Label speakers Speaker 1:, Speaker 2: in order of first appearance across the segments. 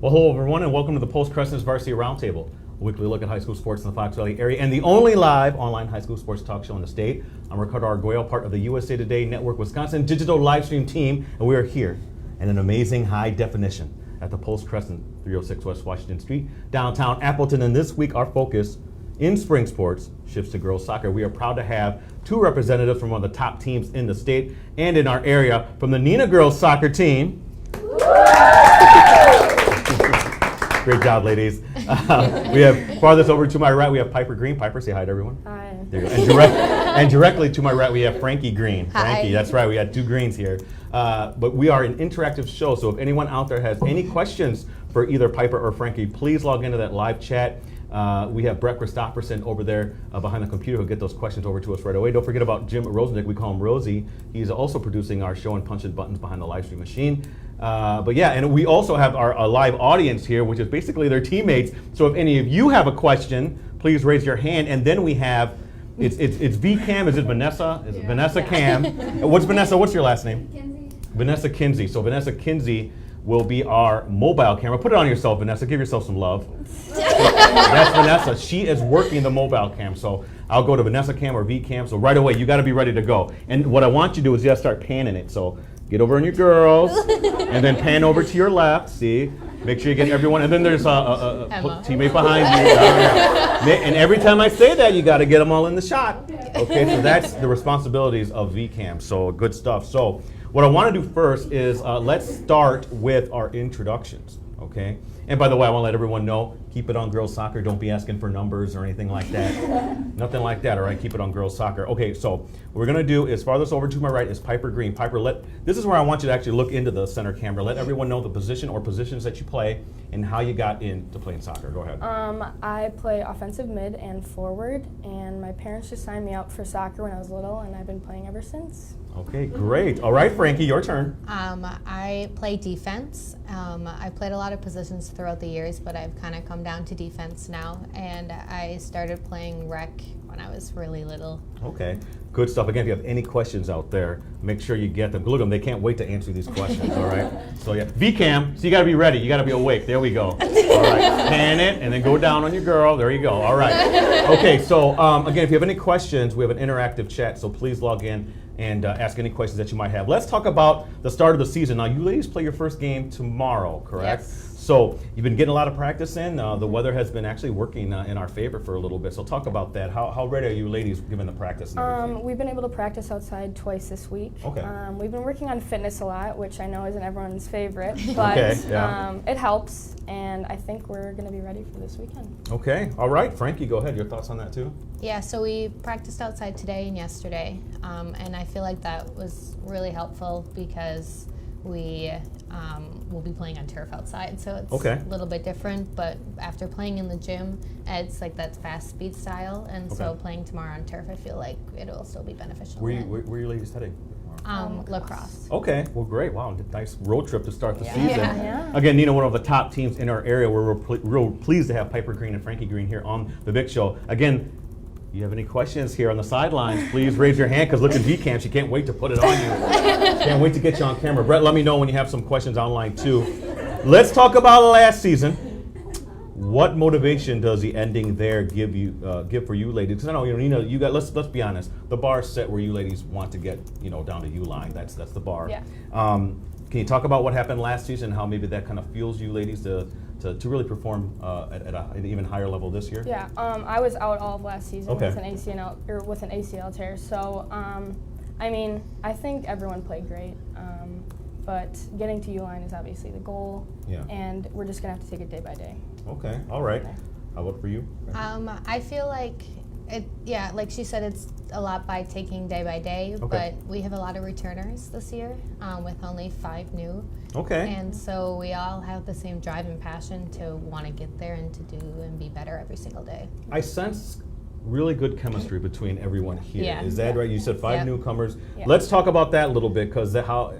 Speaker 1: Well, hello everyone, and welcome to the Post Crescent's Varsity Roundtable, a weekly look at high school sports in the Fox Valley area, and the only live online high school sports talk show in the state. I'm Ricardo Arguello, part of the USA Today Network Wisconsin digital live stream team, and we are here in an amazing high definition at the Post Crescent, 306 West Washington Street, downtown Appleton. And this week, our focus in spring sports shifts to girls soccer. We are proud to have two representatives from one of the top teams in the state and in our area from the Neenah girls soccer team. Great job, ladies. We have farthest over to my right, we have Piper Greene. Piper, say hi to everyone.
Speaker 2: Hi.
Speaker 1: There you go. And directly to my right, we have Frankie Greene.
Speaker 2: Hi.
Speaker 1: Frankie, that's right, we had two Greenes here. But we are an interactive show, so if anyone out there has any questions for either Piper or Frankie, please log into that live chat. We have Brett Christopherson over there behind the computer who'll get those questions over to us right away. Don't forget about Jim Rosenick, we call him Rosie. He's also producing our show and punching buttons behind the live stream machine. But yeah, and we also have our live audience here, which is basically their teammates. So if any of you have a question, please raise your hand. And then we have, it's VCam, is it Vanessa? Is it Vanessa Cam? What's your last name?
Speaker 3: Kinsey.
Speaker 1: Vanessa Kinsey. So Vanessa Kinsey will be our mobile camera. Put it on yourself, Vanessa. Give yourself some love. That's Vanessa. She is working the mobile cam. So I'll go to Vanessa Cam or V Cam. So right away, you got to be ready to go. And what I want you to do is you got to start panning it. So get over on your girls, and then pan over to your left. See, make sure you get everyone. And then there's a teammate behind you. And every time I say that, you got to get them all in the shot. Okay, so that's the responsibilities of V Cam. So good stuff. So what I want to do first is let's start with our introductions, okay? And by the way, I want to let everyone know, keep it on girls soccer. Don't be asking for numbers or anything like that. Nothing like that, all right? Keep it on girls soccer. Okay, so what we're going to do is farthest over to my right is Piper Greene. Piper, this is where I want you to actually look into the center camera. Let everyone know the position or positions that you play and how you got into playing soccer. Go ahead.
Speaker 2: I play offensive mid and forward, and my parents just signed me up for soccer when I was little, and I've been playing ever since.
Speaker 1: Okay, great. All right, Frankie, your turn.
Speaker 4: I play defense. I've played a lot of positions throughout the years, but I've kind of come down to defense now, and I started playing rec when I was really little.
Speaker 1: Okay, good stuff. Again, if you have any questions out there, make sure you get them. Look at them, they can't wait to answer these questions, all right? So yeah, VCam, so you gotta be ready, you gotta be awake. There we go. All right, pan it, and then go down on your girl. There you go, all right. Okay, so again, if you have any questions, we have an interactive chat, so please log in and ask any questions that you might have. Let's talk about the start of the season. Now, you ladies play your first game tomorrow, correct?
Speaker 4: Yes.
Speaker 1: So you've been getting a lot of practice in. The weather has been actually working in our favor for a little bit. So talk about that. How ready are you ladies given the practice and everything?
Speaker 2: We've been able to practice outside twice this week.
Speaker 1: Okay.
Speaker 2: We've been working on fitness a lot, which I know isn't everyone's favorite, but
Speaker 1: Okay, yeah.
Speaker 2: It helps, and I think we're going to be ready for this weekend.
Speaker 1: Okay, all right. Frankie, go ahead. Your thoughts on that too?
Speaker 4: Yeah, so we practiced outside today and yesterday, and I feel like that was really helpful because we will be playing on turf outside, so it's a little bit different, but after playing in the gym, it's like that fast speed style, and so playing tomorrow on turf, I feel like it'll still be beneficial.
Speaker 1: Where are you ladies heading?
Speaker 4: Lacrosse.
Speaker 1: Okay, well great. Wow, nice road trip to start the season.
Speaker 2: Yeah.
Speaker 1: Again, Neenah, one of the top teams in our area. We're real pleased to have Piper Greene and Frankie Greene here on the Big Show. Again, you have any questions here on the sidelines, please raise your hand, because look at VCam, she can't wait to put it on you. Can't wait to get you on camera. Brett, let me know when you have some questions online too. Let's talk about last season. What motivation does the ending there give for you ladies? Because I know, Neenah, you got, let's be honest, the bar's set where you ladies want to get, down to U-line. That's the bar.
Speaker 2: Yeah.
Speaker 1: Can you talk about what happened last season, how maybe that kind of fuels you ladies to really perform at an even higher level this year?
Speaker 2: Yeah, I was out all of last season
Speaker 1: Okay.
Speaker 2: with an ACL tear. So, I think everyone played great, but getting to U-line is obviously the goal, and we're just gonna have to take it day by day.
Speaker 1: Okay, all right. How about for you?
Speaker 4: I feel like like she said, it's a lot by taking day by day, but we have a lot of returners this year with only 5 new.
Speaker 1: Okay.
Speaker 4: And so we all have the same drive and passion to want to get there and to do and be better every single day.
Speaker 1: I sense really good chemistry between everyone here.
Speaker 4: Yeah.
Speaker 1: Is that right? You said 5
Speaker 4: Yep.
Speaker 1: newcomers.
Speaker 2: Yeah.
Speaker 1: Let's talk about that a little bit, because how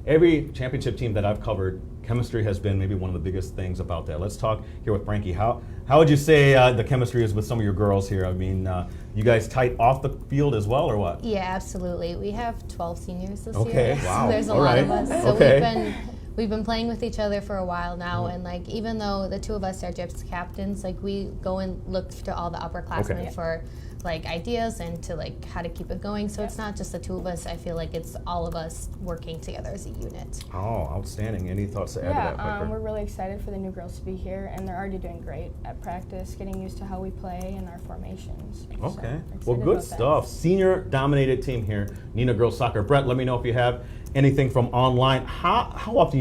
Speaker 1: every championship team that I've covered, chemistry has been maybe one of the biggest things about that. Let's talk here with Frankie. How would you say the chemistry is with some of your girls here? I mean, you guys tight off the field as well, or what?
Speaker 4: Yeah, absolutely. We have 12 seniors this year.
Speaker 1: Okay, wow.
Speaker 4: So there's a
Speaker 1: All
Speaker 4: lot
Speaker 1: right.
Speaker 4: of us. So
Speaker 1: Okay.
Speaker 4: we've been playing with each other for a while now, and like even though the two of us are gyps captains, like we go and look to all the upperclassmen for like ideas and to like how to keep it going. So it's not just the two of us. I feel like it's all of us working together as a unit.
Speaker 1: Oh, outstanding. Any thoughts to add to that, Piper?
Speaker 2: We're really excited for the new girls to be here, and they're already doing great at practice, getting used to how we play and our formations.
Speaker 1: Okay.
Speaker 2: So
Speaker 1: Well, good stuff. Senior-dominated team here, Neenah girls soccer. Brett, let me know if you have anything from online. How often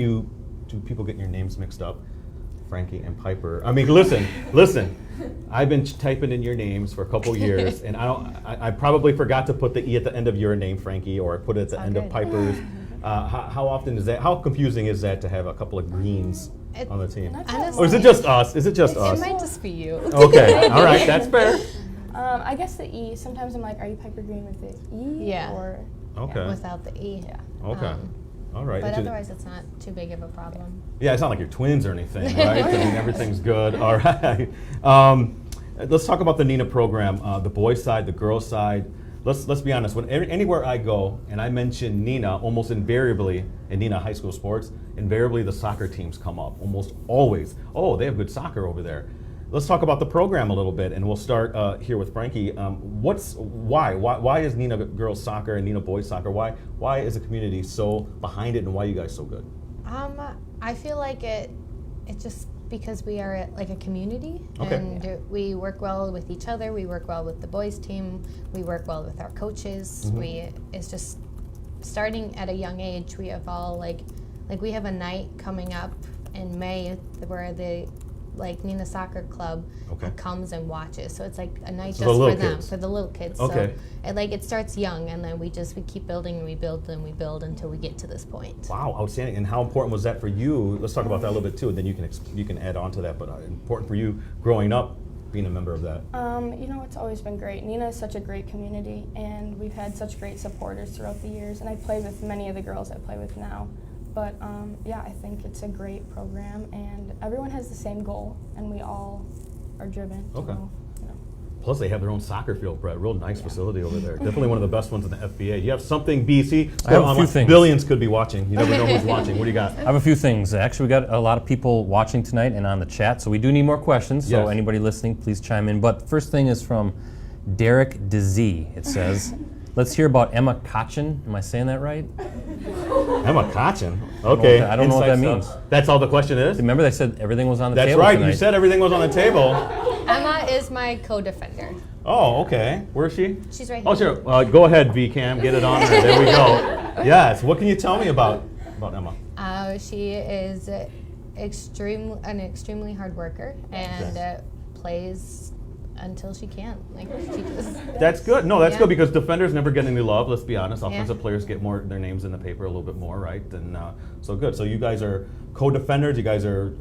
Speaker 1: do people get your names mixed up? Frankie and Piper. I mean, listen. I've been typing in your names for a couple years, and I probably forgot to put the E at the end of your name, Frankie, or I put it at the end of Piper's. How often is that? How confusing is that to have a couple of Greenes on the team?
Speaker 4: Honestly,
Speaker 1: Or is it just us? Is it just us?
Speaker 4: It might just be you.
Speaker 1: Okay. All right. That's fair.
Speaker 2: I guess the E. Sometimes I'm like, are you Piper Greene with the E?
Speaker 4: Yeah.
Speaker 2: Or
Speaker 4: Without the E.
Speaker 2: Yeah.
Speaker 1: Okay. All right.
Speaker 4: But otherwise, it's not too big of a problem.
Speaker 1: Yeah, it's not like you're twins or anything, right? I mean, everything's good. All right. Let's talk about the Neenah program, the boys' side, the girls' side. Let's be honest. Anywhere I go and I mention Neenah, almost invariably in Neenah high school sports, invariably the soccer teams come up. Almost always. Oh, they have good soccer over there. Let's talk about the program a little bit, and we'll start here with Frankie. Why is Neenah girls soccer and Neenah boys soccer? Why is the community so behind it, and why are you guys so good?
Speaker 4: I feel like it's just because we are like a community,
Speaker 1: Okay.
Speaker 4: and we work well with each other. We work well with the boys team. We work well with our coaches. It's just starting at a young age. We have all like we have a night coming up in May where the Neenah Soccer Club comes and watches. So it's like a night just for them, for the little kids.
Speaker 1: Okay.
Speaker 4: So it starts young, and then we keep building and we build and we build until we get to this point.
Speaker 1: Wow, outstanding. And how important was that for you? Let's talk about that a little bit too, and then you can add on to that. But important for you growing up, being a member of that.
Speaker 2: It's always been great. Neenah is such a great community, and we've had such great supporters throughout the years. And I played with many of the girls I play with now. But I think it's a great program, and everyone has the same goal, and we all are driven.
Speaker 1: Okay. Plus, they have their own soccer field, Brett. Real nice facility over there. Definitely one of the best ones in the FBA. You have something, BC?
Speaker 3: I have a few things.
Speaker 1: Billions could be watching. You never know who's watching. What do you got?
Speaker 3: I have a few things. Actually, we got a lot of people watching tonight and on the chat, so we do need more questions. So anybody listening, please chime in. But first thing is from Derek DeZ. It says, let's hear about Emma Kotchen. Am I saying that right?
Speaker 1: Emma Kotchen? Okay.
Speaker 3: I don't know what that means.
Speaker 1: That's all the question is?
Speaker 3: Remember they said everything was on the table
Speaker 1: That's right.
Speaker 3: tonight.
Speaker 1: You said everything was on the table.
Speaker 4: Emma is my co-defender.
Speaker 1: Oh, okay. Where is she?
Speaker 4: She's right here.
Speaker 1: Oh, sure. Go ahead, VCam. Get it on there. There we go. Yes. What can you tell me about Emma?
Speaker 4: She is an extremely hard worker and plays until she can't.
Speaker 1: That's good. No, that's good because defenders never get any love. Let's be honest. Offensive players get their names in the paper a little bit more, right? And so good. So you guys are co-defenders.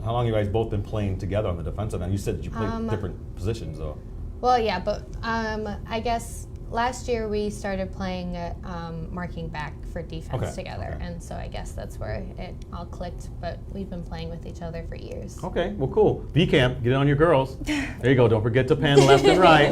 Speaker 1: How long you guys both been playing together on the defensive end? You said that you played different positions, though.
Speaker 4: Well, yeah, but I guess last year we started playing marking back for defense together, and so I guess that's where it all clicked, but we've been playing with each other for years.
Speaker 1: Okay, well, cool. VCamp, get it on your girls. There you go. Don't forget to pan left and right.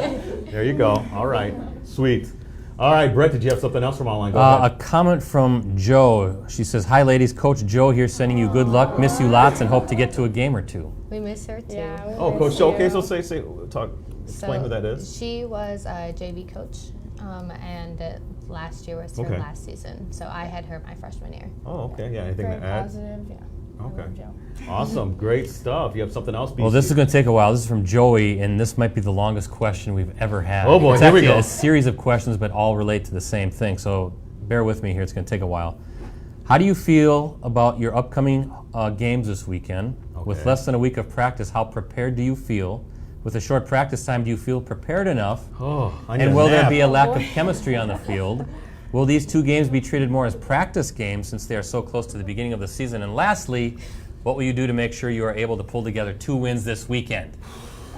Speaker 1: There you go. All right, sweet. All right, Brett, did you have something else from online? Go ahead.
Speaker 3: A comment from Joe. She says, hi, ladies. Coach Joe here sending you good luck. Miss you lots and hope to get to a game or two.
Speaker 4: We miss her, too.
Speaker 2: Yeah,
Speaker 1: Coach Joe. Okay, so explain who that is.
Speaker 4: She was a JV coach, and last year was her last season. So I had her my freshman year.
Speaker 1: Oh, okay. Yeah, anything
Speaker 2: Very
Speaker 1: to add?
Speaker 2: positive, yeah.
Speaker 1: Okay.
Speaker 2: I love Joe.
Speaker 1: Awesome. Great stuff. You have something else, BC?
Speaker 3: Well, this is going to take a while. This is from Joey, and this might be the longest question we've ever had.
Speaker 1: Oh, boy.
Speaker 3: It's
Speaker 1: Here we
Speaker 3: actually
Speaker 1: go.
Speaker 3: a series of questions, but all relate to the same thing. So bear with me here. It's going to take a while. How do you feel about your upcoming games this weekend?
Speaker 1: Okay.
Speaker 3: With less than a week of practice, how prepared do you feel? With a short practice time, do you feel prepared enough? And will there be a lack of chemistry on the field? Will these two games be treated more as practice games since they are so close to the beginning of the season? And lastly, what will you do to make sure you are able to pull together 2 wins this weekend?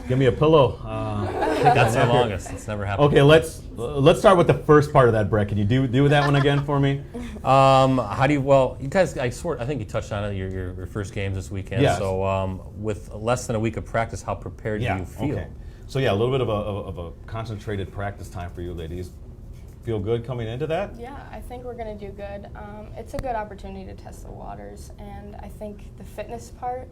Speaker 1: Give me a pillow.
Speaker 3: That's the longest. It's never happened.
Speaker 1: Okay, let's start with the first part of that, Brett. Can you do that one again for me?
Speaker 3: How do you? Well, you guys, I think you touched on it. Your first games this weekend.
Speaker 1: Yes.
Speaker 3: So with less than a week of practice, how prepared do you feel?
Speaker 1: Okay. So a little bit of a concentrated practice time for you, ladies. feel good coming into that?
Speaker 2: Yeah, I think we're going to do good. It's a good opportunity to test the waters, and I think the fitness part,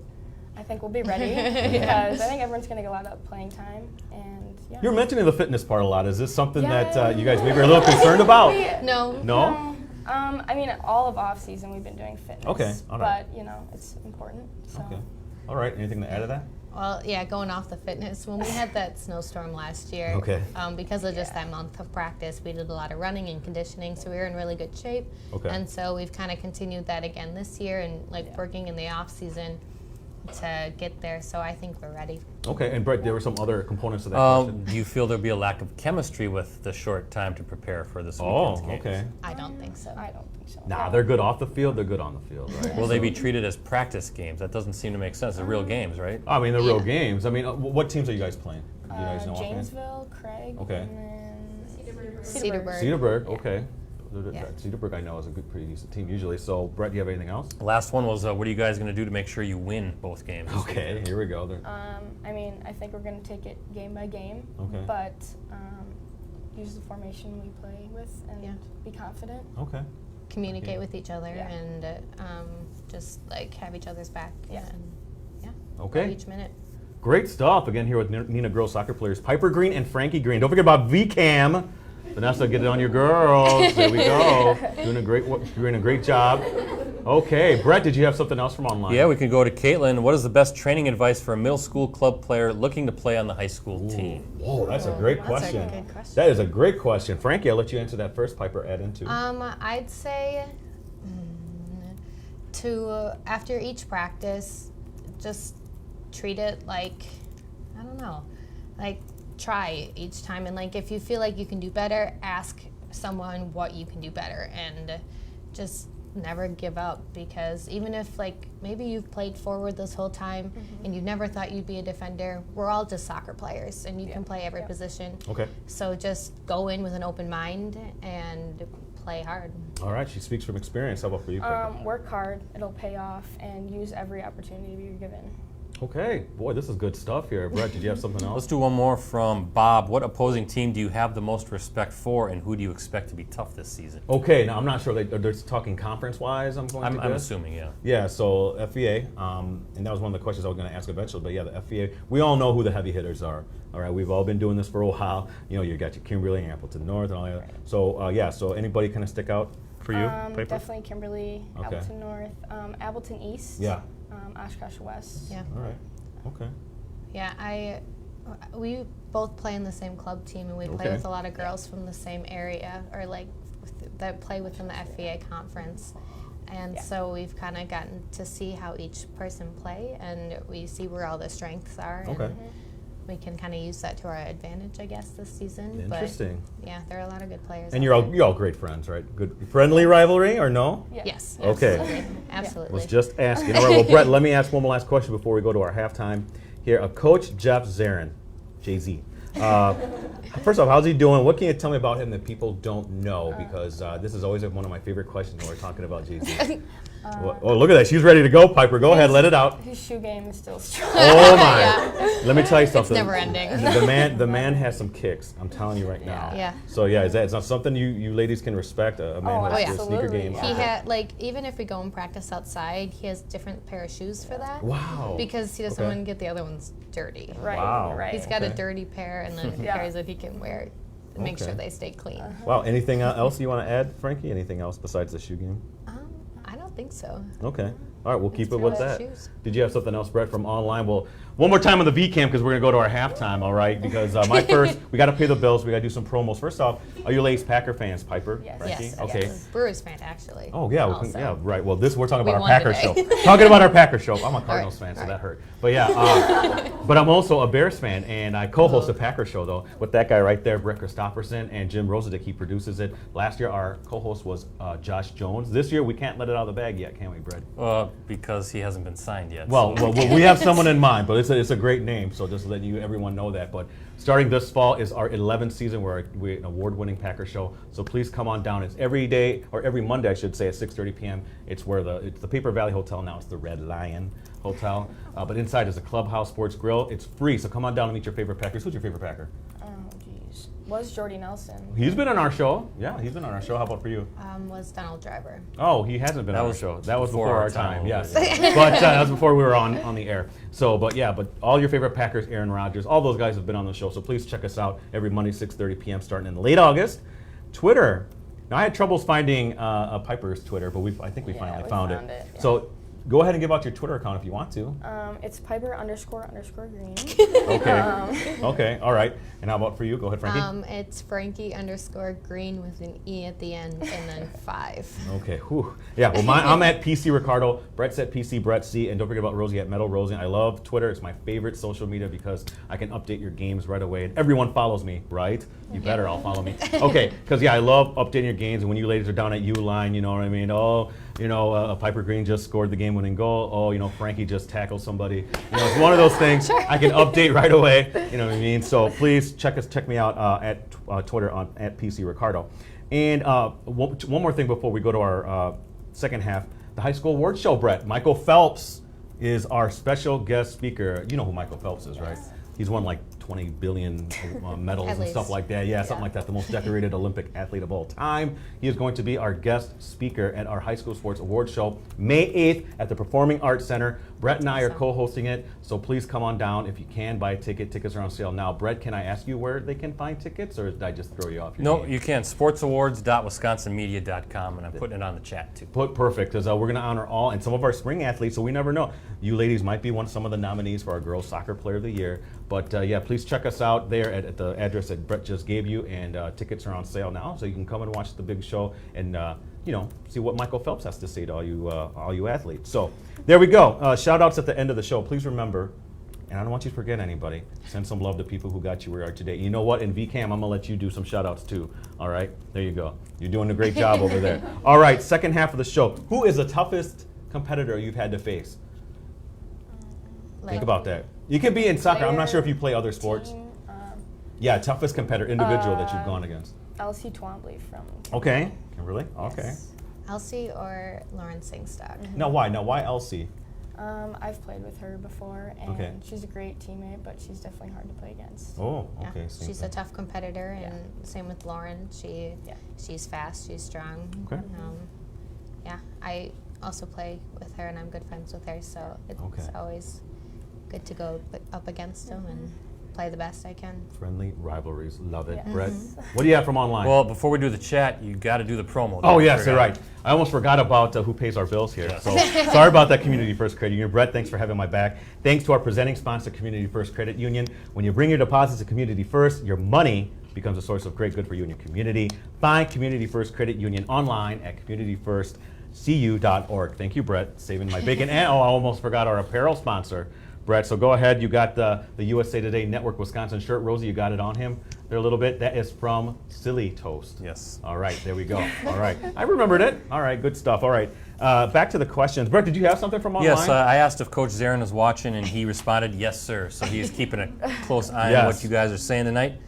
Speaker 2: I think we'll be ready because I think everyone's going to get a lot of playing time. And yeah.
Speaker 1: You're mentioning the fitness part a lot. Is this something that you guys maybe are a little concerned about?
Speaker 4: No.
Speaker 1: No?
Speaker 2: I mean, all of off season we've been doing fitness.
Speaker 1: Okay, all right.
Speaker 2: But, you know, it's important. So.
Speaker 1: Okay. All right. Anything to add to that?
Speaker 4: Well, yeah, going off the fitness, when we had that snowstorm last year, because of just that month of practice, we did a lot of running and conditioning, so we were in really good shape.
Speaker 1: Okay.
Speaker 4: And so we've kind of continued that again this year and working in the off season to get there. So I think we're ready.
Speaker 1: Okay. And Brett, there were some other components to that question.
Speaker 3: Do you feel there'll be a lack of chemistry with the short time to prepare for this
Speaker 1: Oh,
Speaker 3: weekend's games?
Speaker 1: okay.
Speaker 4: I don't think so.
Speaker 2: I don't think so.
Speaker 1: Nah, they're good off the field. They're good on the field, right?
Speaker 3: Will they be treated as practice games? That doesn't seem to make sense. They're real games, right?
Speaker 1: I mean, they're real games. I mean, what teams are you guys playing? Do you guys know offhand?
Speaker 2: Janesville, Craig,
Speaker 1: Okay.
Speaker 2: and then
Speaker 4: Cedarburg.
Speaker 1: Cedarburg, okay.
Speaker 4: Yeah.
Speaker 1: Cedarburg, I know, is a pretty decent team usually. So, Brett, do you have anything else?
Speaker 3: Last one was, what are you guys going to do to make sure you win both games?
Speaker 1: Okay, here we go.
Speaker 2: I mean, I think we're going to take it game by game,
Speaker 1: Okay.
Speaker 2: but use the formation we play with and be confident.
Speaker 1: Okay.
Speaker 4: Communicate with each other
Speaker 2: Yeah.
Speaker 4: and just have each other's back.
Speaker 2: Yeah.
Speaker 4: And,
Speaker 1: Okay.
Speaker 4: each minute.
Speaker 1: Great stuff. Again, here with Neenah girls soccer players Piper Greene and Frankie Greene. Don't forget about VCAM. Vanessa, get it on your girls. There we go. Doing a great job. Okay, Brett, did you have something else from online?
Speaker 3: Yeah, we can go to Caitlin. What is the best training advice for a middle school club player looking to play on the high school team?
Speaker 1: Whoa, that's a great question.
Speaker 4: Good question.
Speaker 1: That is a great question. Frankie, I'll let you answer that first. Piper, add into.
Speaker 4: I'd say after each practice, just treat it like, I don't know, try each time. And if you feel like you can do better, ask someone what you can do better. And just never give up, because even if maybe you've played forward this whole time and you never thought you'd be a defender, we're all just soccer players and you can play every position.
Speaker 1: Okay.
Speaker 4: So just go in with an open mind and play hard.
Speaker 1: All right, she speaks from experience. How about for you, Piper?
Speaker 2: Work hard, it'll pay off, and use every opportunity you're given.
Speaker 1: Okay, boy, this is good stuff here. Brett, did you have something else?
Speaker 3: Let's do one more from Bob. What opposing team do you have the most respect for, and who do you expect to be tough this season?
Speaker 1: Okay, now I'm not sure they're talking conference-wise. I'm
Speaker 3: assuming, yeah.
Speaker 1: Yeah, so FVA, and that was one of the questions I was going to ask eventually. But yeah, the FVA, we all know who the heavy hitters are. All right, we've all been doing this for a while. You know, you got your Kimberly, Appleton North, and all that. So so anybody kind of stick out for you, Piper?
Speaker 2: Definitely Kimberly, Appleton North, Appleton East.
Speaker 1: Yeah.
Speaker 2: Oshkosh West.
Speaker 4: Yeah.
Speaker 1: All right. Okay.
Speaker 4: Yeah, we both play in the same club team, and we play with a lot of girls from the same area, or that play within the FVA conference. And so we've kind of gotten to see how each person play, and we see where all the strengths are.
Speaker 1: Okay.
Speaker 4: And we can kind of use that to our advantage, I guess, this season.
Speaker 1: Interesting.
Speaker 4: But yeah, there are a lot of good players.
Speaker 1: And you're all great friends, right? Good friendly rivalry, or no?
Speaker 2: Yeah.
Speaker 4: Yes.
Speaker 1: Okay.
Speaker 4: Absolutely.
Speaker 1: Was just asking. All right, well, Brett, let me ask one more last question before we go to our halftime. Here, Coach Jeff Zarin, Jay-Z. First off, how's he doing? What can you tell me about him that people don't know? Because this is always one of my favorite questions when we're talking about Jay-Z. Oh, look at that. She's ready to go, Piper. Go ahead, let it out.
Speaker 2: His shoe game is still strong.
Speaker 1: Oh, my. Let me tell you something.
Speaker 4: It's never ending.
Speaker 1: The man has some kicks. I'm telling you right now.
Speaker 4: Yeah.
Speaker 1: So, yeah, is that something you ladies can respect? A man who has a sneaker game?
Speaker 4: He had, even if we go and practice outside, he has different pair of shoes for that.
Speaker 1: Wow.
Speaker 4: Because he doesn't want to get the other ones dirty.
Speaker 2: Right.
Speaker 1: Wow.
Speaker 2: Right.
Speaker 4: He's got a dirty pair and then pairs that he can wear to make sure they stay clean.
Speaker 1: Wow. Anything else you want to add, Frankie? Anything else besides the shoe game?
Speaker 4: I don't think so.
Speaker 1: Okay. All right, we'll keep it with that.
Speaker 4: Shoes.
Speaker 1: Did you have something else, Brett, from online? Well, one more time on the VCAM because we're going to go to our halftime, all right? Because we got to pay the bills. We got to do some promos. First off, are you ladies Packer fans, Piper?
Speaker 2: Yes.
Speaker 1: Frankie?
Speaker 4: Yes.
Speaker 1: Okay.
Speaker 4: Yes. Brewers fan, actually.
Speaker 1: Oh, yeah.
Speaker 4: Also.
Speaker 1: Right. Well, we're talking about
Speaker 4: We
Speaker 1: our
Speaker 4: won
Speaker 1: Packer
Speaker 4: today.
Speaker 1: show. Talking about our Packer show. I'm a Cardinals fan, so
Speaker 4: Right.
Speaker 1: that hurt. But yeah, but I'm also a Bears fan, and I co-host a Packer show, though, with that guy right there, Brett Christopherson, and Jim Rosadick. He produces it. Last year, our co-host was Josh Jones. This year, we can't let it out of the bag yet, can we, Brett?
Speaker 3: Because he hasn't been signed yet.
Speaker 1: Well, we have someone in mind, but it's a great name, so just to let everyone know that. But starting this fall is our 11th season. We're an award-winning Packer show, so please come on down. It's every day, or every Monday, I should say, at 6:30 p.m. It's the Paper Valley Hotel now. It's the Red Lion Hotel, but inside is a clubhouse, sports grill. It's free, so come on down and meet your favorite Packers. Who's your favorite Packer?
Speaker 2: Oh, geez. Was Jordy Nelson.
Speaker 1: He's been on our show. Yeah, he's been on our show. How about for you?
Speaker 4: Was Donald Driver.
Speaker 1: Oh, he hasn't been
Speaker 3: That
Speaker 1: on our
Speaker 3: was
Speaker 1: show. That was before our time. Yes,
Speaker 3: bit.
Speaker 1: but that was before we were on the air. So, but all your favorite Packers, Aaron Rodgers, all those guys have been on the show. So please check us out every Monday, 6:30 p.m. starting in late August. Twitter. Now I had troubles finding Piper's Twitter, but I think we finally found it.
Speaker 2: Yeah.
Speaker 1: So go ahead and give out your Twitter account if you want to.
Speaker 2: It's Piper__Greene.
Speaker 1: Okay. Okay. All right. And how about for you? Go ahead, Frankie.
Speaker 4: It's Frankie_Greene with an E at the end and then 5.
Speaker 1: Okay. Whew. Yeah. Well, I'm at PC Ricardo. Brett's at PC Brett C. And don't forget about Rosie at Metal Rosie. I love Twitter. It's my favorite social media because I can update your games right away, and everyone follows me, right? You better all follow me. Okay. Because I love updating your games, and when you ladies are down at U line, you know what I mean. Oh, Piper Greene just scored the game-winning goal. Oh, Frankie just tackled somebody. It's one of those things I can update right away. You know what I mean? So please check me out at Twitter at PC Ricardo. And one more thing before we go to our second half, the high school awards show, Brett. Michael Phelps is our special guest speaker. You know who Michael Phelps is, right? He's won like 20 billion medals and stuff like that. Yeah, something like that. The most decorated Olympic athlete of all time. He is going to be our guest speaker at our high school sports awards show May 8th at the Performing Arts Center. Brett and I are co-hosting it, so please come on down if you can. Buy a ticket. Tickets are on sale now. Brett, can I ask you where they can find tickets, or did I just throw you off your game?
Speaker 3: You can. sportsawards.wisconsinmedia.com, and I'm putting it on the chat too.
Speaker 1: Perfect, because we're going to honor all and some of our spring athletes, so we never know. You ladies might be some of the nominees for our Girls Soccer Player of the Year. But please check us out there at the address that Brett just gave you, and tickets are on sale now, so you can come and watch the big show and see what Michael Phelps has to say to all you athletes. So there we go. Shout outs at the end of the show. Please remember, and I don't want you to forget anybody, send some love to people who got you where you are today. You know what? In VCAM, I'm going to let you do some shout outs too. All right? There you go. You're doing a great job over there. All right, second half of the show. Who is the toughest competitor you've had to face? Think about that. You could be in soccer. I'm not sure if you play other sports.
Speaker 2: Team,
Speaker 1: toughest competitor, individual that you've gone against.
Speaker 2: Elsie Twombly from Kimberly.
Speaker 1: Okay. Kimberly? Okay.
Speaker 2: Yes.
Speaker 4: Elsie or Lauren Singstock.
Speaker 1: Now why Elsie?
Speaker 2: I've played with her before, and she's a great teammate, but she's definitely hard to play against.
Speaker 1: Oh, okay.
Speaker 4: Yeah. She's a tough competitor, and same with Lauren. She's fast, she's strong.
Speaker 1: Okay.
Speaker 4: I also play with her, and I'm good friends with her, so it's always good to go up against them and play the best I can.
Speaker 1: Friendly rivalries, love it.
Speaker 2: Yes.
Speaker 1: Brett, what do you have from online?
Speaker 3: Well, before we do the chat, you got to do the promo.
Speaker 1: Oh yes, you're right. I almost forgot about who pays our bills here. So sorry about that, Community First Credit Union. Brett, thanks for having my back. Thanks to our presenting sponsor, Community First Credit Union. When you bring your deposits to Community First, your money becomes a source of great good for you and your community. Find Community First Credit Union online at communityfirstcu.org. Thank you, Brett, saving my bacon. And I almost forgot our apparel sponsor, Brett. So go ahead. You got the USA Today Network Wisconsin shirt. Rosie, you got it on him there a little bit. That is from Silly Toast.
Speaker 3: Yes.
Speaker 1: All right. There we go. All right. I remembered it. All right. Good stuff. All right. Back to the questions. Brett, did you have something from online?
Speaker 3: Yes. I asked if Coach Zarin was watching, and he responded, yes, sir. So he's keeping a close eye on what you guys are saying tonight.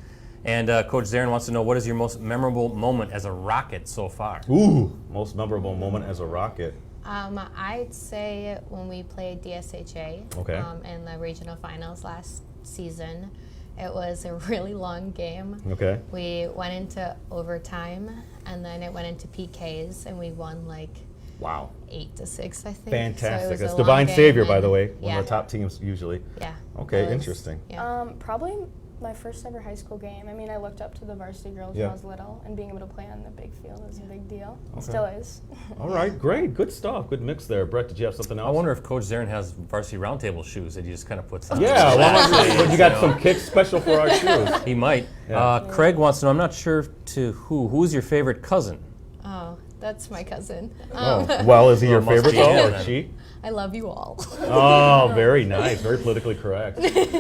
Speaker 3: And Coach Zarin wants to know, what is your most memorable moment as a Rocket so far?
Speaker 1: Ooh, most memorable moment as a Rocket.
Speaker 4: I'd say when we played DSHA in the regional finals last season. It was a really long game.
Speaker 1: Okay.
Speaker 4: We went into overtime, and then it went into PKs, and we won 8-6, I think.
Speaker 1: Fantastic.
Speaker 4: So
Speaker 1: it's Divine Savior, by the way, one
Speaker 4: yeah.
Speaker 1: of the top teams usually.
Speaker 4: Yeah.
Speaker 1: Okay, interesting.
Speaker 4: Yeah.
Speaker 2: Probably my first ever high school game. I mean, I looked up to the varsity girls when I was little, and being able to play on the big field was a big deal. It still is.
Speaker 1: All right, great. Good stuff. Good mix there. Brett, did you have something else?
Speaker 3: I wonder if Coach Zarin has Varsity Roundtable shoes that he just kind of puts on.
Speaker 1: Yeah, well, you got some kicks special for our shoes.
Speaker 3: He might.
Speaker 1: Yeah.
Speaker 3: Craig wants to know, I'm not sure to who. Who's your favorite cousin?
Speaker 4: Oh, that's my cousin.
Speaker 1: Well, is he your
Speaker 3: must
Speaker 1: favorite
Speaker 3: be him,
Speaker 1: though, or
Speaker 3: then.
Speaker 1: she?
Speaker 4: I love you all.
Speaker 1: Oh, very nice. Very politically correct.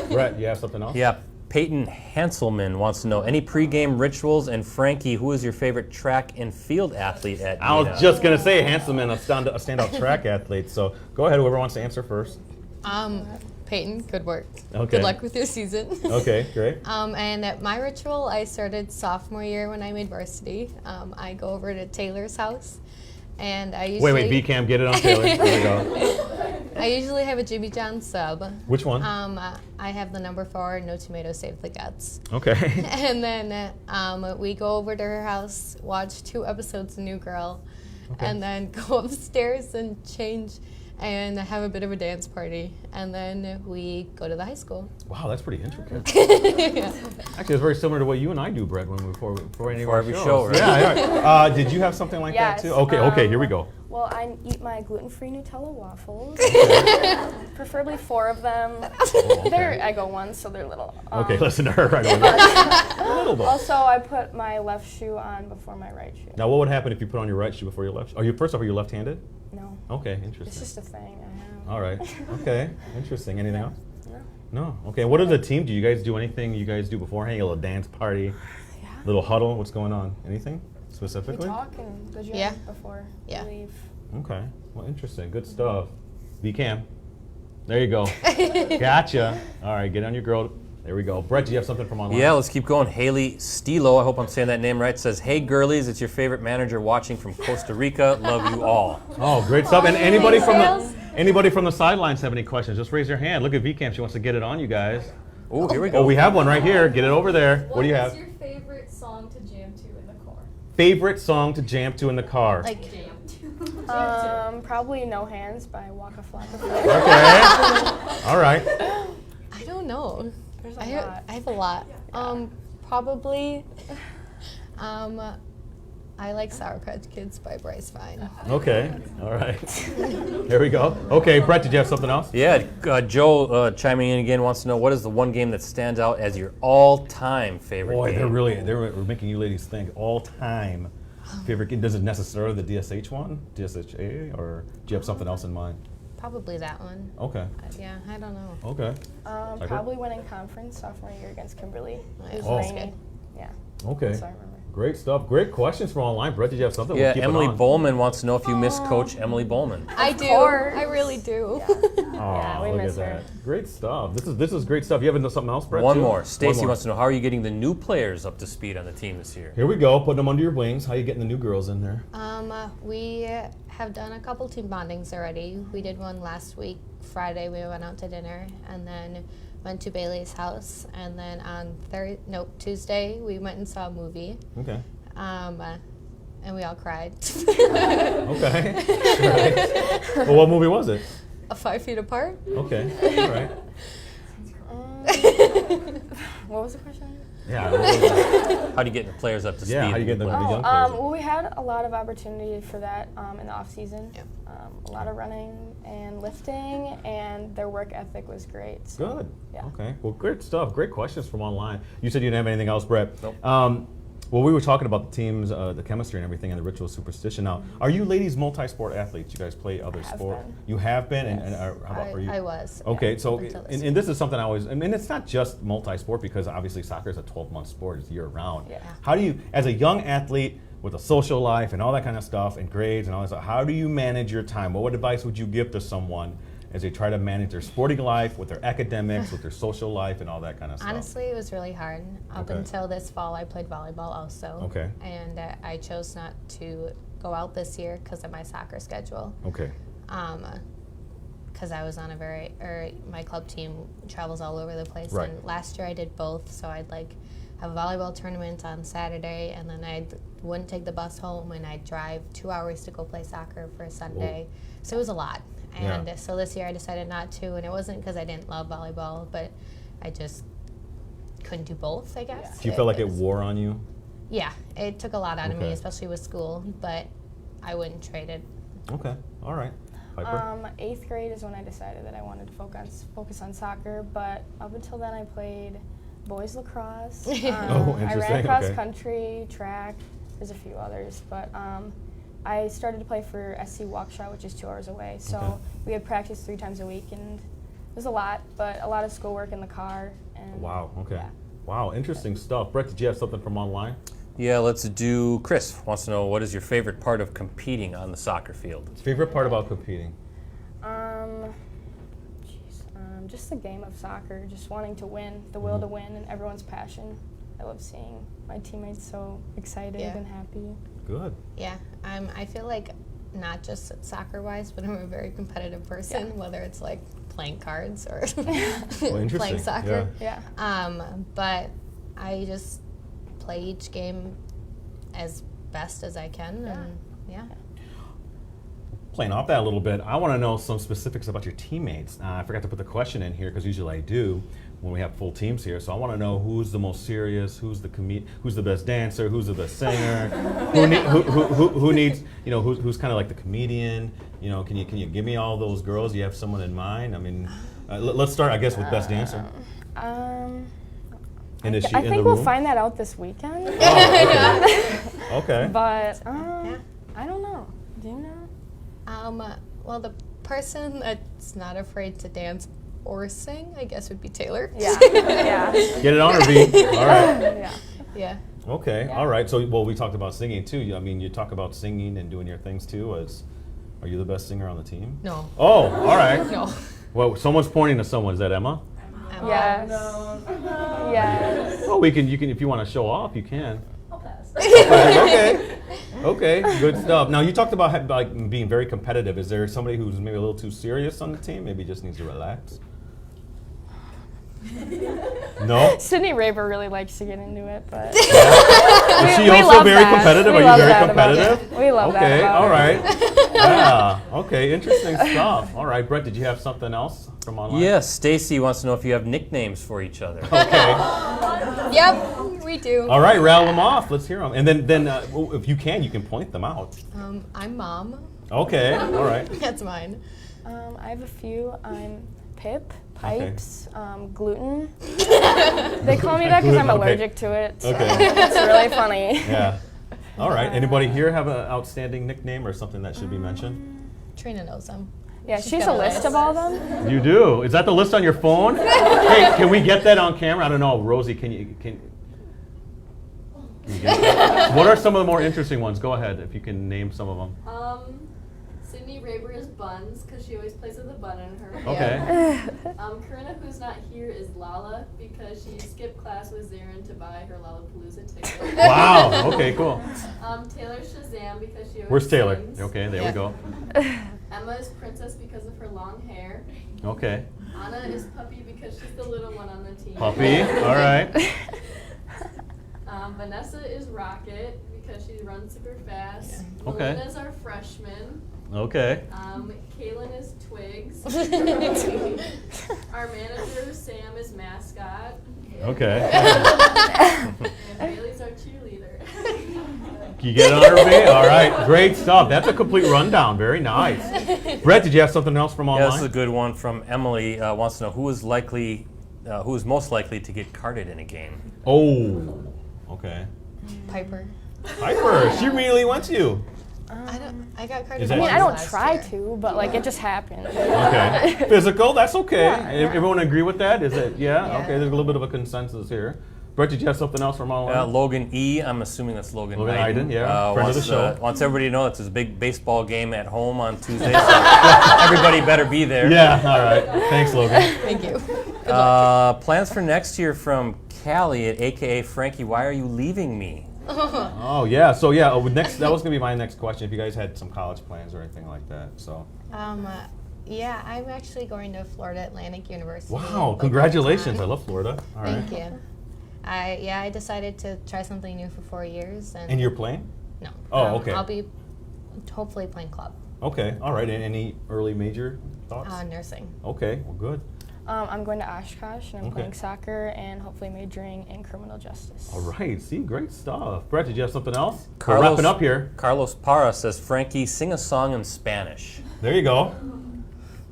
Speaker 1: Brett, you have something else?
Speaker 3: Yeah. Peyton Hanselman wants to know, any pregame rituals? And Frankie, who is your favorite track and field athlete at
Speaker 1: I was
Speaker 3: Neenah?
Speaker 1: just going to say Hanselman, a standout track athlete. So go ahead, whoever wants to answer first.
Speaker 4: Peyton, good work.
Speaker 1: Okay.
Speaker 4: Good luck with your season.
Speaker 1: Okay, great.
Speaker 4: And at my ritual, I started sophomore year when I made varsity. I go over to Taylor's house, and I usually...
Speaker 1: Wait, VCam, get it on Taylor. There we go.
Speaker 4: I usually have a Jimmy John sub.
Speaker 1: Which one?
Speaker 4: I have the number 4, no tomato, save the guts.
Speaker 1: Okay.
Speaker 4: And then we go over to her house, watch 2 episodes of New Girl, and then go upstairs and change and have a bit of a dance party. And then we go to the high school.
Speaker 1: Wow, that's pretty intricate. Actually, it's very similar to what you and I do, Brett, before any of our
Speaker 3: every
Speaker 1: shows.
Speaker 3: show, right?
Speaker 1: Yeah. Did you have something like that too? Okay, here we go.
Speaker 2: Well, I eat my gluten-free Nutella waffles. Preferably 4 of them. They're Eggo ones, so they're little.
Speaker 1: Okay, listen to her right away. Little bit.
Speaker 2: Also, I put my left shoe on before my right shoe.
Speaker 1: Now, what would happen if you put on your right shoe before your left? First off, are you left-handed?
Speaker 2: No.
Speaker 1: Okay,
Speaker 2: It's
Speaker 1: interesting.
Speaker 2: just a thing I have.
Speaker 1: All right. Okay, interesting. Anything else?
Speaker 2: No.
Speaker 1: No. Okay. What does the team do? You guys do anything you guys do beforehand? A little dance party,
Speaker 2: Yeah.
Speaker 1: little huddle. What's going on? Anything
Speaker 2: We
Speaker 1: specifically?
Speaker 2: talk and go gym
Speaker 4: Yeah.
Speaker 2: before
Speaker 4: Yeah.
Speaker 2: we leave.
Speaker 1: Okay. Well, interesting. Good stuff. V-Cam. There you go. Gotcha. All right. Get on your girl. There we go. Brett, do you have something from online?
Speaker 3: Yeah, let's keep going. Haley Stilo, I hope I'm saying that name right, says, "Hey girlies, it's your favorite manager watching from Costa Rica. Love you all."
Speaker 1: Oh, great stuff. And anybody
Speaker 4: Thanks,
Speaker 1: from the sidelines have any questions? Just raise your hand. Look at V-Cam. She wants to get it on you guys.
Speaker 3: Oh, here we go.
Speaker 1: Oh, we have one right here. Get it over there. What do you have?
Speaker 5: What's your favorite song to jam to in the car?
Speaker 1: Favorite song to jam to in the car?
Speaker 4: Like,
Speaker 5: Jam to.
Speaker 2: Probably No Hands by Waka Flocka.
Speaker 1: Okay. All right.
Speaker 4: I don't know.
Speaker 2: There's a
Speaker 4: I
Speaker 2: lot.
Speaker 4: have a lot. Probably. I like Sauerkraut Kids by Bryce Vine.
Speaker 1: Okay. All right. Here we go. Okay, Brett, did you have something else?
Speaker 3: Yeah, Joe chiming in again wants to know, what is the one game that stands out as your all-time favorite
Speaker 1: Boy,
Speaker 3: game?
Speaker 1: they're making you ladies think. All time favorite game. Does it necessarily the DSH one, DSHA, or do you have something else in mind?
Speaker 4: Probably that one.
Speaker 1: Okay.
Speaker 4: Yeah, I don't know.
Speaker 1: Okay.
Speaker 2: Probably winning conference sophomore year against Kimberly. It was
Speaker 1: Oh.
Speaker 2: rainy. Yeah.
Speaker 1: Okay.
Speaker 2: So I remember.
Speaker 1: Great stuff. Great questions from online. Brett, did you have something?
Speaker 3: Yeah,
Speaker 1: We'll keep it
Speaker 3: Emily
Speaker 1: on.
Speaker 3: Bowman wants to know if you miss Coach Emily Bowman.
Speaker 4: I do.
Speaker 2: course.
Speaker 4: I really do.
Speaker 1: Aw,
Speaker 2: we
Speaker 1: look
Speaker 2: miss
Speaker 1: at
Speaker 2: her.
Speaker 1: that. Great stuff. This is great stuff. You have something else, Brett?
Speaker 3: One
Speaker 1: too?
Speaker 3: more. Stacy
Speaker 1: more.
Speaker 3: wants to know, how are you getting the new players up to speed on the team this year?
Speaker 1: Here we go. Putting them under your wings. How you getting the new girls in there?
Speaker 4: We have done a couple team bondings already. We did one last week. Friday we went out to dinner and then went to Bailey's house. And then on Tuesday we went and saw a movie.
Speaker 1: Okay.
Speaker 4: And we all cried.
Speaker 1: Okay. Right. Well, what movie was it?
Speaker 4: 5 Feet Apart.
Speaker 1: Okay. All right.
Speaker 2: What was the question?
Speaker 1: Yeah.
Speaker 3: How do you get the players up to speed?
Speaker 1: Yeah, how you get the young players?
Speaker 2: Well, we had a lot of opportunity for that in the off season.
Speaker 4: Yep.
Speaker 2: A lot of running and lifting, and their work ethic was great. So,
Speaker 1: Good.
Speaker 2: Yeah.
Speaker 1: Okay. Well, great stuff. Great questions from online. You said you didn't have anything else, Brett.
Speaker 3: Nope.
Speaker 1: Well, we were talking about the teams, the chemistry and everything, and the ritual superstition. Now, are you ladies multi-sport athletes? You guys play other
Speaker 2: have
Speaker 1: sports?
Speaker 2: been.
Speaker 1: You have been,
Speaker 2: Yes.
Speaker 1: and how about for you?
Speaker 4: I was.
Speaker 1: Okay,
Speaker 4: yeah,
Speaker 1: so
Speaker 4: up until this
Speaker 1: and this is something I always, I mean, it's not just multi-sport because obviously soccer is a 12-month sport, it's year-round.
Speaker 2: Yeah.
Speaker 1: How do you, as a young athlete with a social life and all that kind of stuff and grades and all that stuff, how do you manage your time? What advice would you give to someone as they try to manage their sporting life with their academics, with their social life and all that kind of stuff?
Speaker 4: Honestly, it was really hard. Up
Speaker 1: Okay.
Speaker 4: until this fall, I played volleyball also.
Speaker 1: Okay.
Speaker 4: And I chose not to go out this year because of my soccer schedule.
Speaker 1: Okay.
Speaker 4: Because I was on my club team travels all over the place.
Speaker 1: Right.
Speaker 4: And last year I did both, so I'd have a volleyball tournament on Saturday, and then I wouldn't take the bus home, and I'd drive 2 hours to go play soccer for a Sunday. So it was a lot. And
Speaker 1: Yeah.
Speaker 4: so this year I decided not to, and it wasn't because I didn't love volleyball, but I just couldn't do both, I guess.
Speaker 1: Do you feel like it
Speaker 4: was-
Speaker 1: wore on you?
Speaker 4: Yeah, it took a lot out of me,
Speaker 1: Okay.
Speaker 4: especially with school, but I wouldn't trade it.
Speaker 1: Okay. All right. Piper?
Speaker 2: 8th grade is when I decided that I wanted to focus on soccer, but up until then I played boys lacrosse.
Speaker 1: Oh,
Speaker 2: I
Speaker 1: interesting,
Speaker 2: ran cross
Speaker 1: okay.
Speaker 2: country, track, there's a few others, but I started to play for SC Waukesha, which is 2 hours away. So
Speaker 1: Okay.
Speaker 2: we had practice 3 times a week, and it was a lot, but a lot of schoolwork in the car. And
Speaker 1: Wow. Okay.
Speaker 2: Yeah.
Speaker 1: Wow. Interesting stuff. Brett, did you have something from online?
Speaker 3: Yeah, let's do, Chris wants to know, what is your favorite part of competing on the soccer field?
Speaker 1: Favorite part about competing?
Speaker 2: Just the game of soccer, just wanting to win, the will to win, and everyone's passion. I love seeing my teammates so excited
Speaker 4: Yeah.
Speaker 2: and happy.
Speaker 1: Good.
Speaker 4: Yeah, I feel like not just soccer-wise, but I'm a very competitive person, whether it's like playing cards or playing soccer.
Speaker 2: Yeah.
Speaker 4: But I just play each game as best as I can, and
Speaker 1: Playing off that a little bit, I want to know some specifics about your teammates. I forgot to put the question in here because usually I do when we have full teams here. So I want to know who's the most serious, who's the best dancer, who's the best singer, who needs, who's kind of like the comedian. Can you give me all those girls? Do you have someone in mind? I mean, let's start, I guess, with best dancer.
Speaker 2: And
Speaker 1: is she
Speaker 2: I
Speaker 1: in
Speaker 2: think
Speaker 1: the
Speaker 2: we'll
Speaker 1: room?
Speaker 2: find that out this weekend.
Speaker 1: Oh, okay.
Speaker 2: But I don't know. Do you know?
Speaker 4: Well, the person that's not afraid to dance or sing, I guess, would be Taylor.
Speaker 2: Yeah. Yeah.
Speaker 1: Get it on her, V. All right.
Speaker 2: Yeah.
Speaker 4: Yeah.
Speaker 1: Okay.
Speaker 2: Yeah.
Speaker 1: All right. So, well, we talked about singing too. I mean, you talk about singing and doing your things too. Are you the best singer on the team?
Speaker 4: No.
Speaker 1: Oh, all right.
Speaker 4: No.
Speaker 1: Well, someone's pointing to someone. Is that Emma?
Speaker 2: Yes.
Speaker 5: No.
Speaker 2: Yes.
Speaker 1: Oh, you can. If you want to show off, you can.
Speaker 5: I'll pass.
Speaker 1: Okay. Okay. Good stuff. Now, you talked about like being very competitive. Is there somebody who's maybe a little too serious on the team? Maybe just needs to relax. No.
Speaker 2: Sydney Raber really likes to get into it, but
Speaker 1: Is she
Speaker 2: we
Speaker 1: also
Speaker 2: love
Speaker 1: very
Speaker 2: that.
Speaker 1: competitive?
Speaker 2: We
Speaker 1: Are you
Speaker 2: love
Speaker 1: very
Speaker 2: that about
Speaker 1: competitive?
Speaker 2: it. We love that
Speaker 1: Okay,
Speaker 2: about
Speaker 1: all
Speaker 2: it.
Speaker 1: right. Yeah, okay, interesting stuff. All right, Brett, did you have something else from online?
Speaker 3: Yes, Stacy wants to know if you have nicknames for each other.
Speaker 1: Okay.
Speaker 4: Yep, we do.
Speaker 1: All right, rattle them off. Let's hear them. And then if you can point them out.
Speaker 4: I'm Mom.
Speaker 1: Okay, all right.
Speaker 4: That's mine.
Speaker 2: I have a few. I'm Pip,
Speaker 1: Okay.
Speaker 2: Pipes, Gluten. They call me that because I'm
Speaker 1: Gluten, okay.
Speaker 2: allergic to it. So
Speaker 1: Okay.
Speaker 2: it's really funny.
Speaker 1: Yeah. All right. Anybody here have an outstanding nickname or something that should be mentioned?
Speaker 4: Trina knows them.
Speaker 2: Yeah,
Speaker 4: She's
Speaker 2: she's
Speaker 4: got
Speaker 2: a
Speaker 4: a
Speaker 2: list
Speaker 4: list.
Speaker 2: of all of them.
Speaker 1: You do. Is that the list on your phone? Hey, can we get that on camera? I don't know. Rosie, can you get that? What are some of the more interesting ones? Go ahead if you can name some of them.
Speaker 5: Sydney Raber is Buns because she always plays with a bun in her.
Speaker 1: Okay.
Speaker 5: Corinna, who's not here, is Lala because she skipped class with Zarin to buy her Lollapalooza ticket.
Speaker 1: Wow. Okay, cool.
Speaker 5: Taylor Shazam because she always
Speaker 1: Where's Taylor?
Speaker 5: sings.
Speaker 1: Okay, there we go.
Speaker 5: Emma is Princess because of her long hair.
Speaker 1: Okay.
Speaker 5: Anna is Puppy because she's the little one on the team.
Speaker 1: Puppy. All right.
Speaker 5: Vanessa is Rocket because she runs super fast.
Speaker 1: Yeah. Okay.
Speaker 5: Melina's our freshman.
Speaker 1: Okay.
Speaker 5: Kaylin is Twigs. Our manager, Sam, is Mascot.
Speaker 1: Okay.
Speaker 5: And Bailey's our cheerleader.
Speaker 1: You get it on her, V? All right. Great stuff. That's a complete rundown. Very nice. Brett, did you have something else from
Speaker 3: Yeah,
Speaker 1: online?
Speaker 3: this is a good one from Emily. Wants to know who is most likely to get carded in a game.
Speaker 1: Oh. Okay.
Speaker 4: Piper.
Speaker 1: Piper, she really wants you.
Speaker 4: I got carded.
Speaker 1: Is
Speaker 2: I
Speaker 1: that-
Speaker 2: mean, I don't
Speaker 4: last
Speaker 2: try
Speaker 4: year.
Speaker 2: to, but like it just happened.
Speaker 1: Okay. Physical, that's okay.
Speaker 2: Yeah.
Speaker 1: Everyone agree with that? Is it? Yeah?
Speaker 4: Yeah.
Speaker 1: Okay, there's a little bit of a consensus here. Brett, did you have something else from online?
Speaker 3: Logan E. I'm assuming that's Logan
Speaker 1: Logan
Speaker 3: Iden.
Speaker 1: Iden, yeah, friend of the show.
Speaker 3: Wants everybody to know it's his big baseball game at home on Tuesday, so everybody better be there.
Speaker 1: Yeah, all right. Thanks, Logan.
Speaker 4: Thank you.
Speaker 3: Plans for next year from Callie, aka Frankie. Why are you leaving me?
Speaker 1: Oh, yeah. So, yeah, that was going to be my next question, if you guys had some college plans or anything like that. So,
Speaker 4: Yeah, I'm actually going to Florida Atlantic University.
Speaker 1: wow,
Speaker 4: like,
Speaker 1: congratulations. I
Speaker 4: full-time.
Speaker 1: love Florida. All right.
Speaker 4: Thank you. I decided to try something new for 4 years. And
Speaker 1: And you're playing?
Speaker 4: No.
Speaker 1: Oh, okay.
Speaker 4: I'll be hopefully playing club.
Speaker 1: Okay, all right. And any early major thoughts?
Speaker 4: Nursing.
Speaker 1: Okay, well, good.
Speaker 2: I'm going to Oshkosh and I'm
Speaker 1: Okay.
Speaker 2: playing soccer and hopefully majoring in criminal justice.
Speaker 1: All right, see, great stuff. Brett, did you have something else? We're
Speaker 3: Carlos-
Speaker 1: wrapping up here.
Speaker 3: Carlos Parra says, Frankie, sing a song in Spanish.
Speaker 1: There you go.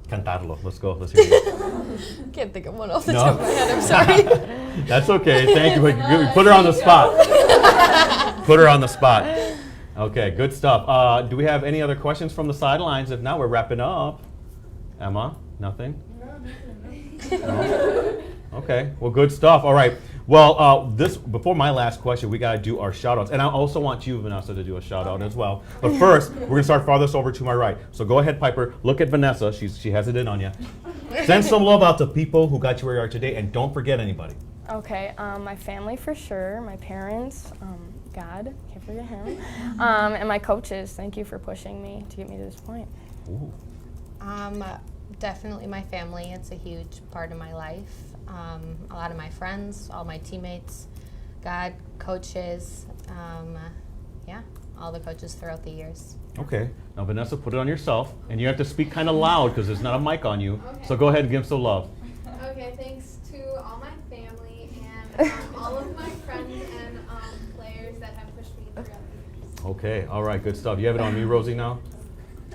Speaker 1: Cantarlo. Let's go. Let's hear it.
Speaker 4: Can't think of one off the
Speaker 1: No.
Speaker 4: top of my head. I'm sorry.
Speaker 1: That's okay. Thank you. We put her on the spot. Put her on the spot. Okay, good stuff. Do we have any other questions from the sidelines? If not, we're wrapping up. Emma, nothing? No? Okay, well, good stuff. All right. Well, before my last question, we got to do our shout outs. And I also want you, Vanessa, to do a shout out as well. But first, we're going to start farthest over to my right. So go ahead, Piper. Look at Vanessa. She has it in on you. Send some love out to people who got you where you are today. And don't forget anybody.
Speaker 2: Okay, my family for sure, my parents, God, can't forget him, and my coaches. Thank you for pushing me to get me to this point.
Speaker 1: Ooh.
Speaker 4: Definitely my family. It's a huge part of my life. A lot of my friends, all my teammates, God, coaches, all the coaches throughout the years.
Speaker 1: Okay. Now, Vanessa, put it on yourself, and you have to speak kind of loud because there's not a mic on you. Okay. So go ahead and give some love.
Speaker 6: Okay, thanks to all my family and all of my friends and players that have pushed me throughout the years.
Speaker 1: Okay. All right. Good stuff. You have it on me, Rosie, now?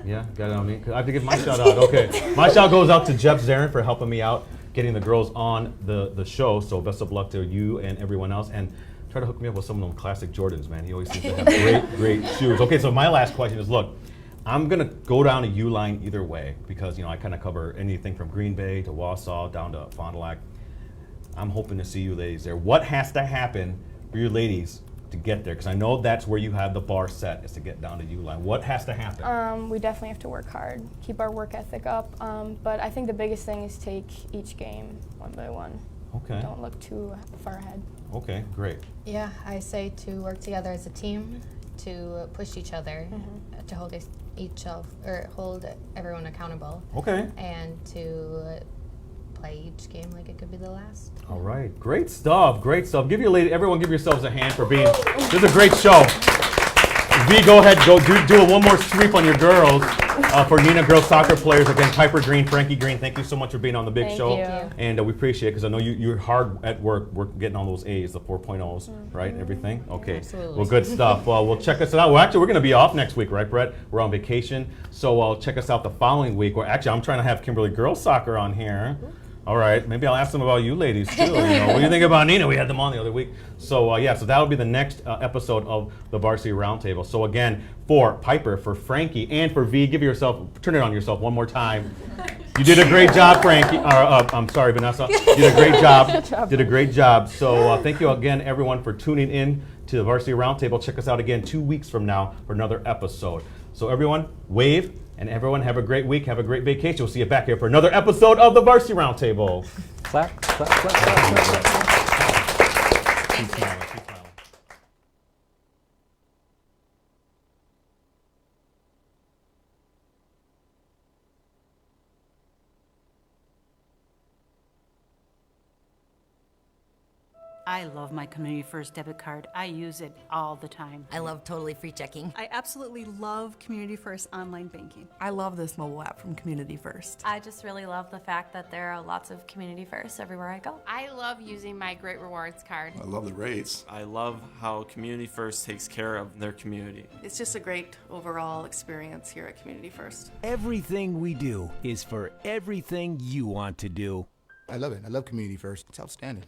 Speaker 1: Yeah, got it on me. I have to give my shout out. Okay. My shout goes out to Jeff Zarin for helping me out getting the girls on the show. So best of luck to you and everyone else. And try to hook me up with some of them classic Jordans, man. He always seems to have great shoes. Okay, so my last question is, look, I'm going to go down a U-line either way because, I kind of cover anything from Green Bay to Wausau down to Fond du Lac. I'm hoping to see you ladies there. What has to happen for you ladies to get there? Because I know that's where you have the bar set, is to get down to U-line. What has to happen?
Speaker 2: We definitely have to work hard, keep our work ethic up, but I think the biggest thing is take each game one by one.
Speaker 1: Okay.
Speaker 2: Don't look too far ahead.
Speaker 1: Okay, great.
Speaker 4: Yeah, I say to work together as a team, to push each other, to hold hold everyone accountable. Okay. And to play each game like it could be the last.
Speaker 1: All right, great stuff, great stuff. Everyone give yourselves a hand for being, this is a great show. V, go ahead, do one more sweep on your girls for Neenah girls soccer players. Again, Piper Greene, Frankie Greene, thank you so much for being on the big show.
Speaker 2: Thank you.
Speaker 1: And we appreciate it because I know you're hard at work getting all those A's, the 4.0s, right, and everything? Okay,
Speaker 4: absolutely.
Speaker 1: Well, good stuff. Well, check us out. Well, actually, we're going to be off next week, right, Brett? We're on vacation, so check us out the following week. Actually, I'm trying to have Kimberly girls soccer on here. All right, maybe I'll ask them about you ladies too. What do you think about Neenah? We had them on the other week. So so that'll be the next episode of the Varsity Roundtable. So again, for Piper, for Frankie, and for V, turn it on yourself one more time. You did a great job, Frankie. I'm sorry, Vanessa. You did a great job. Did a great job. So thank you again, everyone, for tuning in to the Varsity Roundtable. Check us out again 2 weeks from now for another episode. So everyone, wave. And everyone, have a great week, have a great vacation. We'll see you back here for another episode of the Varsity Roundtable.
Speaker 3: Clap, clap, clap, clap, clap.
Speaker 1: Keep smiling, keep smiling.
Speaker 7: I love my Community First debit card. I use it all the time.
Speaker 8: I love Totally Free Checking.
Speaker 9: I absolutely love Community First online banking.
Speaker 10: I love this mobile app from Community First.
Speaker 11: I just really love the fact that there are lots of Community First everywhere I go.
Speaker 12: I love using my Great Rewards card.
Speaker 13: I love the rates.
Speaker 14: I love how Community First takes care of their community.
Speaker 9: It's just a great overall experience here at Community First.
Speaker 15: Everything we do is for everything you want to do.
Speaker 16: I love it. I love Community First. It's outstanding.